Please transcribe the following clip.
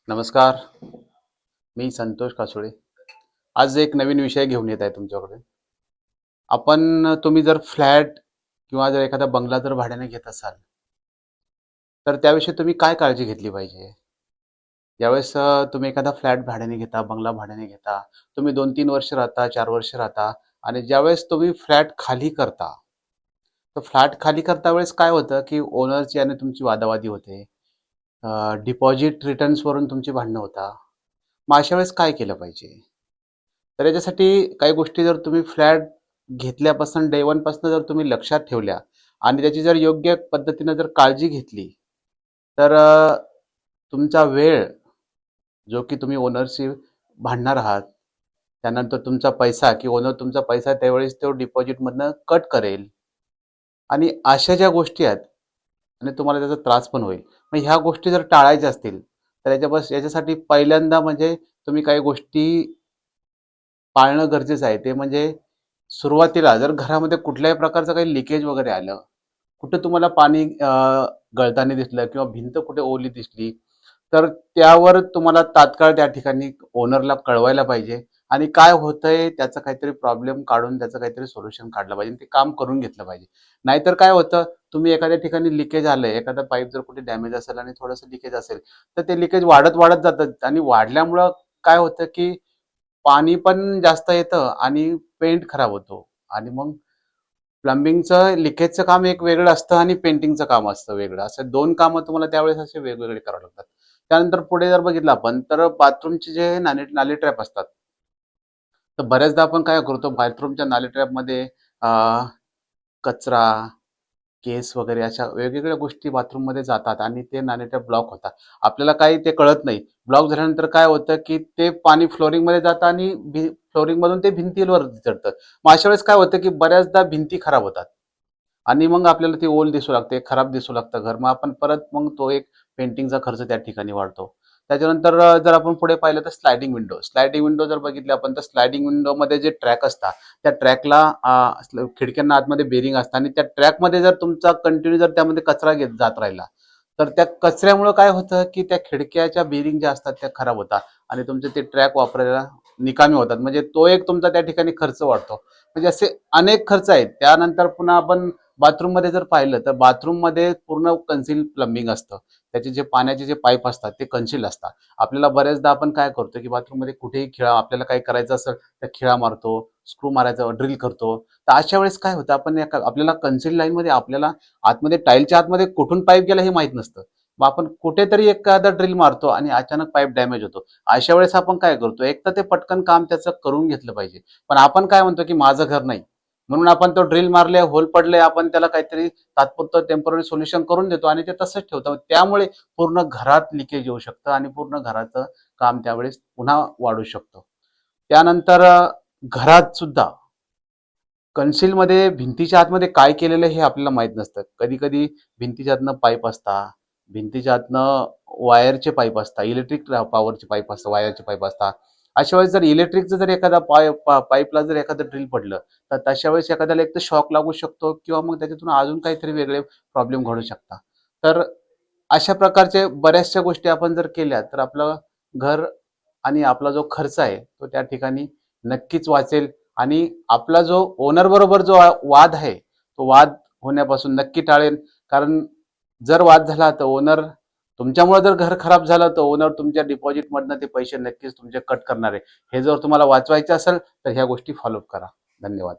नमस्कार. मी संतोष कासोळे. आज एक नवीन विषय घेऊन येत आहे तुमच्याकडे. तुम्ही जर फ्लॅट किंवा जर एखादा बंगला जर भाड्याने घेत असाल, तर त्याविषयी तुम्ही काय काळजी घेतली पाहिजे? ज्यावेळेस तुम्ही एखादा फ्लॅट भाड्याने घेता, बंगला भाड्याने घेता, तुम्ही 2-3 वर्ष राहता, 4 वर्ष राहता आणि ज्यावेळेस तुम्ही फ्लॅट खाली करता, तर फ्लॅट खाली करता वेळेस काय होतं, की ओनरची आणि तुमची वादावादी होते. डिपॉझिट रिटर्न्सवरून तुमची भांडणं होतात. मग अशा वेळेस काय केलं पाहिजे? तर याच्यासाठी काही गोष्टी जर तुम्ही फ्लॅट घेतल्यापासून डे वन पासून जर तुम्ही लक्षात ठेवल्या आणि त्याची जर योग्य पद्धतीनं जर काळजी घेतली, तर तुमचा वेळ जो की तुम्ही ओनरशी भांडणार आहात, त्यानंतर तुमचा पैसा की ओनर तुमचा पैसा त्यावेळेस तो डिपॉझिटमधनं कट करेल आणि अशा ज्या गोष्टी आहेत आणि तुम्हाला त्याचा त्रास पण होईल. मग ह्या गोष्टी जर टाळायच्या असतील, तर याच्यासाठी पहिल्यांदा म्हणजे तुम्ही काही गोष्टी पाळणं गरजेचं आहे. ते म्हणजे सुरुवातीला जर घरामध्ये कुठल्याही प्रकारचं काही लीकेज वगैरे आलं, कुठं तुम्हाला पाणी गळताना दिसलं किंवा भिंत कुठे ओली दिसली, तर त्यावर तुम्हाला तात्काळ त्या ठिकाणी ओनरला कळवायला पाहिजे आणि काय होतंय त्याचा काहीतरी प्रॉब्लेम काढून त्याचं काहीतरी सोल्युशन काढलं पाहिजे. ते काम करून घेतलं पाहिजे. नाहीतर काय होतं, तुम्ही एखाद्या ठिकाणी लीकेज आलंय, एखादा पाईप जर कुठे डॅमेज असेल आणि थोडंसं लीकेज असेल, तर ते लीकेज वाढत जातं आणि वाढल्यामुळं काय होतं, की पाणी पण जास्त येतं आणि पेंट खराब होतो आणि मग प्लंबिंगचं लिकेजचं काम एक वेगळं असतं आणि पेंटिंगचं काम असतं वेगळं. असं 2 कामं तुम्हाला त्यावेळेस असे वेगवेगळे करावे लागतात. त्यानंतर पुढे जर बघितलं आपण तर बाथरूमचे जे नाली ट्रॅप असतात. तर बऱ्याचदा आपण काय करतो बाथरूमच्या नाली ट्रॅपमध्ये कचरा, केस वगैरे अशा वेगवेगळ्या गोष्टी बाथरूममध्ये जातात आणि ते नाली ट्रॅप ब्लॉक होतात. आपल्याला काही ते कळत नाही. ब्लॉक झाल्यानंतर काय होतं, की ते पाणी फ्लोअरिंगमध्ये जातं आणि फ्लोअरिंगमधून ते भिंतीवर चढतं. मग अशा वेळेस काय होतं, की बऱ्याचदा भिंती खराब होतात. आणि मग आपल्याला ती ओल दिसू लागते, खराब दिसू लागतं घर. मग आपण परत मग तो एक पेंटिंगचा खर्च त्या ठिकाणी वाढतो. त्याच्यानंतर जर आपण पुढे पाहिलं तर स्लायडिंग विंडो. स्लायडिंग विंडो जर बघितली आपण तर स्लायडिंग विंडोमध्ये जे ट्रॅक असतात, त्या ट्रॅकला खिडक्यांना आतमध्ये बेरिंग असतं आणि त्या ट्रॅकमध्ये जर तुमचा कंटिन्यू जर त्यामध्ये कचरा जात राहिला, तर त्या कचऱ्यामुळं काय होतं, की त्या खिडक्याच्या बेरिंग ज्या असतात त्या खराब होतात आणि तुमचे ते ट्रॅक वापरायला निकामी होतात. म्हणजे तो एक तुमचा त्या ठिकाणी खर्च वाढतो. म्हणजे असे अनेक खर्च आहेत. त्यानंतर पुन्हा आपण बाथरूममध्ये जर पाहिलं तर बाथरूममध्ये पूर्ण कन्सील प्लंबिंग असतं. त्याचे जे पाण्याचे जे पाईप असतात ते कन्सील असतात. आपल्याला बऱ्याचदा आपण काय करतो, की बाथरूममध्ये कुठेही खिळा आपल्याला काही करायचं असेल तर खिळा मारतो, स्क्रू मारायचा, ड्रिल करतो. तर अशा वेळेस काय होतं आपण आपल्याला कन्सील लाईनमध्ये आपल्याला आतमध्ये टाईलच्या आतमध्ये कुठून पाईप गेला हे माहीत नसतं. मग आपण कुठेतरी एखादा ड्रिल मारतो आणि अचानक पाईप डॅमेज होतो. अशा वेळेस आपण काय करतो, एक तर ते पटकन काम त्याचं करून घेतलं पाहिजे. पण आपण काय म्हणतो, की माझं घर नाही. म्हणून आपण तो ड्रिल मारले, होल पडले, आपण त्याला काहीतरी तात्पुरतं टेम्पररी सोल्युशन करून देतो आणि ते तसंच ठेवतो. त्यामुळे पूर्ण घरात लिकेज येऊ शकतं आणि पूर्ण घराचं काम त्यावेळेस पुन्हा वाढू शकतं. त्यानंतर घरात सुद्धा कन्सीलमध्ये भिंतीच्या आतमध्ये काय केलेलं आहे हे आपल्याला माहीत नसतं. कधी-कधी भिंतीच्या आतनं पाईप असतात, भिंतीच्या आतनं वायरचे पाईप असतात, इलेक्ट्रिक पॉवरचे पाईप असतात, वायरचे पाईप असतात. अशा वेळेस जर इलेक्ट्रिकचं जर एखादा पाईपला जर एखादं ड्रिल पडलं, तर तशा वेळेस एखाद्याला एक तर शॉक लागू शकतो किंवा मग त्याच्यातून अजून काहीतरी वेगळे प्रॉब्लेम घडू शकतात. तर अशा प्रकारचे बऱ्याचशा गोष्टी आपण जर केल्या, तर आपलं घर आणि आपला जो खर्च आहे, तो त्या ठिकाणी नक्कीच वाचेल आणि आपला जो ओनर बरोबर जो वाद आहे, तो वाद होण्यापासून नक्की टाळेल. कारण जर वाद झाला तर ओनर तुमच्यामुळे जर घर खराब झालं, तर ओनर तुमच्या डिपॉझिटमधनं ते पैसे नक्कीच तुमचे कट करणार आहे. हे जर तुम्हाला वाचवायचे असेल, तर ह्या गोष्टी फॉलो करा. धन्यवाद.